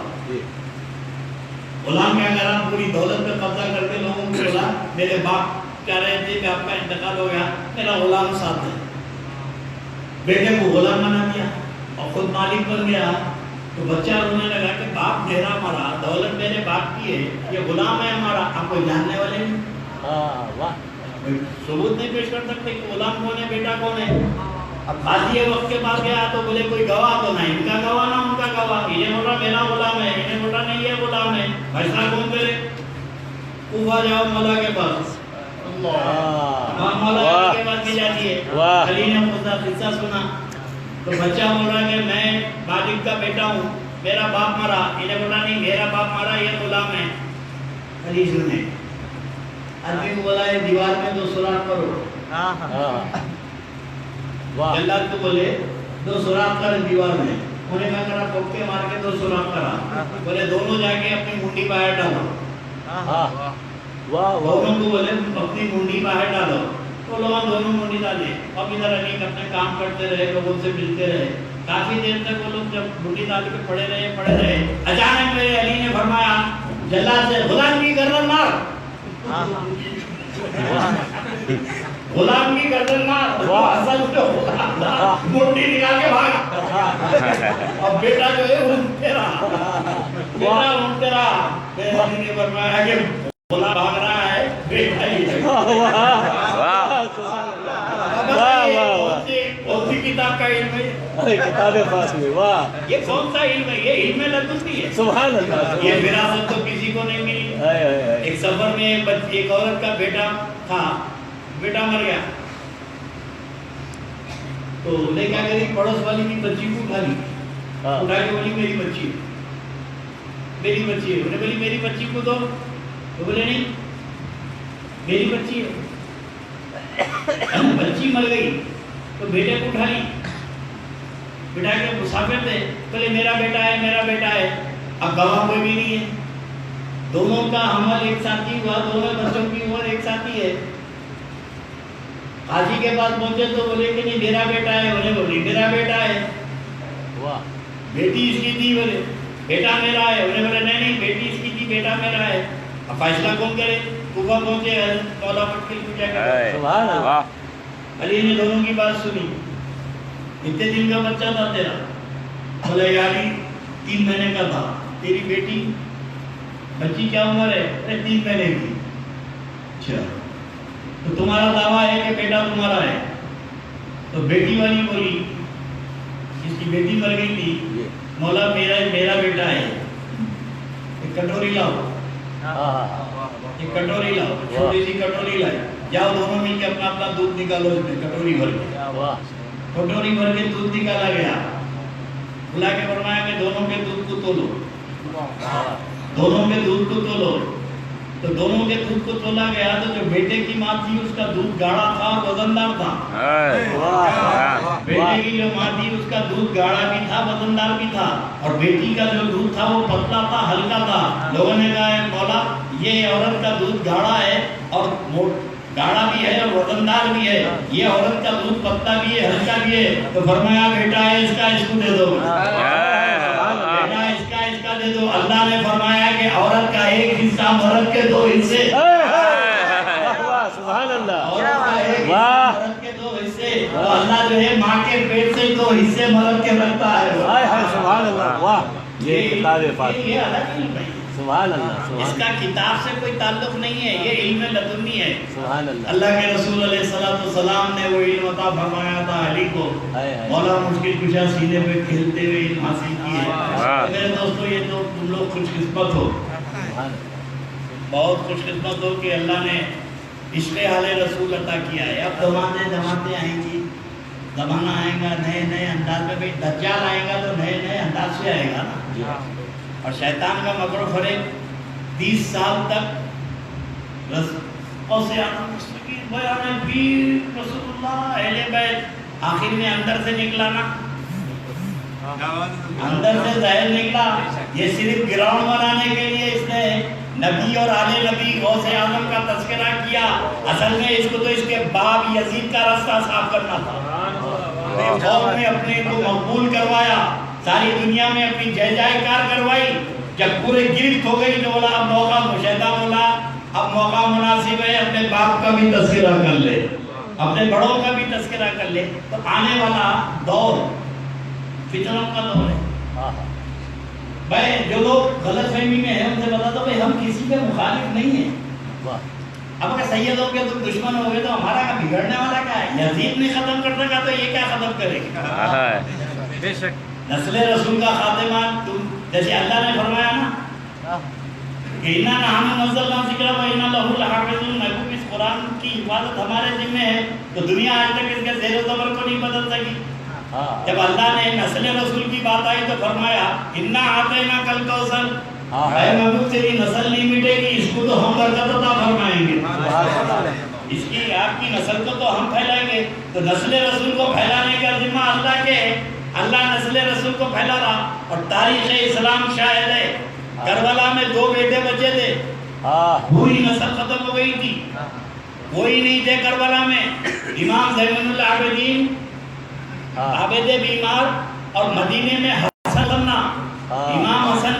غلام کیا کر رہا، پوری دولت پہ قبضہ کر کے لوگوں کو بولا میرے باپ کہہ رہے تھے کہ آپ کا انتقال ہو گیا، میرا غلام ساتھ ہے. بیٹے کو غلام بنا دیا اور خود مالک بن گیا. تو بچہ رونے لگا کہ باپ میرا مرا، دولت میرے باپ کی ہے، یہ غلام ہے ہمارا. آپ کو جاننے والے نہیں، ثبوت نہیں پیش کر سکتے کہ غلام کون ہے، بیٹا کون ہے. اب قاضی یہ وقت کے بعد گیا تو بولے کوئی گواہ تو نہ ان کا گواہ نہ ان کا گواہ. انہیں بولا میرا غلام ہے، انہیں بولا نہیں یہ غلام ہے. فیصلہ کون کرے؟ کوفہ جاؤ مولا کے پاس. مولا کے پاس بھی جاتی ہے. علی نے خدا قصہ سنا تو بچہ بولا کہ میں مالک کا بیٹا ہوں، میرا باپ مرا. انہیں بولا نہیں میرا باپ مرا، یہ غلام ہے. علی سنے آدمی کو بولا یہ دیوار میں 2 سوراخ کرو. جلاد کو بولے 2 سوراخ کر دیوار میں. انہیں کہا کرا پوکے مار کے 2 سوراخ کرا. بولے دونوں جا کے اپنی منڈی باہر ڈالو. دونوں کو بولے اپنی منڈی باہر ڈالو. تو لوگ دونوں منڈی ڈالے. اب ادھر علی اپنے کام کرتے رہے، لوگوں سے ملتے رہے. کافی دیر تک وہ لوگ جب منڈی ڈال کے پڑے رہے، اچانک میرے علی نے فرمایا جلاد سے غلام کی گردن مار. غلام کی گردن مار. منڈی نکال کے بھاگا. اب بیٹا جو ہے اونٹتے رہا. میرے علی نے فرمایا کہ غلام بھاگ رہا ہے، بیٹا ہی ہے. کون سی کتاب کا علم ہے؟ کتاب فاطمی. واہ. یہ کون سا علم ہے؟ یہ علم لدنی ہے. سبحان اللہ. یہ وراثت تو کسی کو نہیں ملی. ایک سفر میں ایک عورت کا بیٹا تھا، بیٹا مر گیا تو لے کیا کری، پڑوس والی کی بچی کو اٹھا لی. اٹھا کے بولی میری بچی ہے، میری بچی ہے. انہیں بولی میری بچی کو دو. تو بولے نہیں میری بچی ہے. بچی مر گئی تو بیٹے کو اٹھا لی، بٹھا کے مسافر تھے، بولے میرا بیٹا ہے میرا بیٹا ہے، اب گواہ کوئی بھی نہیں ہے، دونوں کا حمل ایک ساتھ ہی ہوا، دونوں بچوں کی عمر ایک ساتھ ہی ہے۔ حاجی کے پاس پہنچے تو بولے کہ نہیں میرا بیٹا ہے، انہیں بولے میرا بیٹا ہے، بیٹی اس کی تھی، بولے بیٹا میرا ہے، انہیں بولے نہیں نہیں بیٹی اس کی تھی بیٹا میرا ہے۔ اب فیصلہ کون کرے؟ کوفہ پہنچے حضرت مولا مشکل پوچھا کرے، علی نے دونوں کی بات سنی، اتنے دن کا بچہ تھا تیرا؟ بولے یاری 3 مہینے کا تھا۔ تیری بیٹی بچی کیا عمر ہے؟ 3 مہینے کی۔ اچھا تو تمہارا دعویٰ ہے کہ بیٹا تمہارا ہے؟ تو بیٹی والی بولی، جس کی بیٹی مر گئی تھی، مولا میرا بیٹا ہے، ایک کٹوری لاؤ، ایک کٹوری لاؤ، چھوٹی سی کٹوری لائی، جاؤ دونوں مل کے اپنا اپنا دودھ نکالو، اس میں کٹوری بھر کے، کٹوری بھر کے دودھ نکالا گیا، بلا کے فرمایا کہ دونوں کے دودھ کو تولو، دونوں کے دودھ کو تولو۔ تو دونوں کے دودھ کو تولا گیا تو جو بیٹے کی ماں تھی اس کا دودھ گاڑھا تھا اور وزندار تھا، بیٹے کی جو ماں تھی اس کا دودھ گاڑھا بھی تھا وزندار بھی تھا، اور بیٹی کا جو دودھ تھا وہ پتلا تھا ہلکا تھا۔ لوگوں نے کہا ہے مولا یہ عورت کا دودھ گاڑھا ہے اور گاڑھا بھی ہے اور وزندار بھی ہے، یہ عورت کا دودھ پتلا بھی ہے ہلکا بھی ہے، تو فرمایا بیٹا ہے اس کا اس کو دے دو، بیٹا اس کا دے دو۔ اللہ نے فرمایا کہ عورت کا ایک حصہ مرد کے 2 حصے، سبحان اللہ، عورت کا ایک حصہ مرد کے 2 حصے، تو اللہ جو ہے ماں کے پیٹ سے 2 حصے مرد کے رکھتا ہے۔ سبحان اللہ، واہ، یہ کتاب پاک، یہ الگ علم ہے، سبحان اللہ، اس کا کتاب سے کوئی تعلق نہیں ہے، یہ علم لدنی ہے۔ سبحان اللہ، اللہ کے رسول علیہ السلام نے وہ علم عطا فرمایا تھا علی کو، مولا مشکل کشا سینے پہ کھیلتے ہوئے علم حاصل کیے۔ میرے دوستو یہ تو تم لوگ خوش قسمت ہو، بہت خوش قسمت ہو کہ اللہ نے عشق اہل رسول عطا کیا ہے۔ اب زمانے آئیں گی، زمانہ آئے گا نئے نئے انداز میں، بھائی دجال آئے گا تو نئے نئے انداز سے آئے گا نا، اور شیطان کا مکر و فریب 30 سال تک رسول اللہ اہل بیت، آخر میں اندر سے نکلا نا، اندر سے ظاہر نکلا۔ یہ صرف گراؤنڈ بنانے کے لیے اس نے نبی اور آل نبی غوث اعظم کا تذکرہ کیا، اصل میں اس کو تو اس کے باپ یزید کا راستہ صاف کرنا تھا۔ قوم میں اپنے کو مقبول کروایا، ساری دنیا میں اپنی جے جائے کار کروائی، جب پورے گرفت ہو گئی تو بولا اب موقع، شیطان بولا اب موقع مناسب ہے اپنے باپ کا بھی تذکرہ کر لے، اپنے بڑوں کا بھی تذکرہ کر لے۔ تو آنے والا دور فتنوں کا دور ہے۔ بھائی جو لوگ غلط فہمی میں ہیں ان سے بتا دو بھائی ہم کسی کے مخالف نہیں ہیں، اب اگر سید ہو کے تم دشمن ہو گئے تو ہمارا کا بگڑنے والا کیا ہے؟ یزید نے ختم کر سکا تو یہ کیا ختم کرے گا؟ بے شک نسل رسول کا خاتمہ تم جیسے اللہ نے فرمایا نا کہ اِنَّا نَحْنُ نَزَّلْنَا الذِّكْرَ وَإِنَّا لَهُ لَحَافِظُونَ، محبوب اس قرآن کی حفاظت ہمارے ذمہ ہے، تو دنیا آج تک اس کے زیر و زبر کو نہیں بدل سکی۔ جب اللہ نے نسل رسول کی بات آئی تو فرمایا اِنَّا أَعْطَيْنَاكَ الْكَوْثَرَ، اے محبوب تیری نسل نہیں مٹے گی، اس کو تو ہم برکت عطا فرمائیں گے، اس کی آپ کی نسل کو تو ہم پھیلائیں گے۔ تو نسل رسول کو پھیلانے کا ذمہ اللہ کے ہے، اللہ نسل رسول کو پھیلا رہا۔ اور تاریخ اسلام شاہد ہے، کربلا میں 2 بیٹے بچے تھے، پوری نسل ختم ہو گئی تھی، کوئی نہیں تھے کربلا میں۔ امام زین العابدین عابد بیمار، اور مدینے میں حسن بننا، امام حسن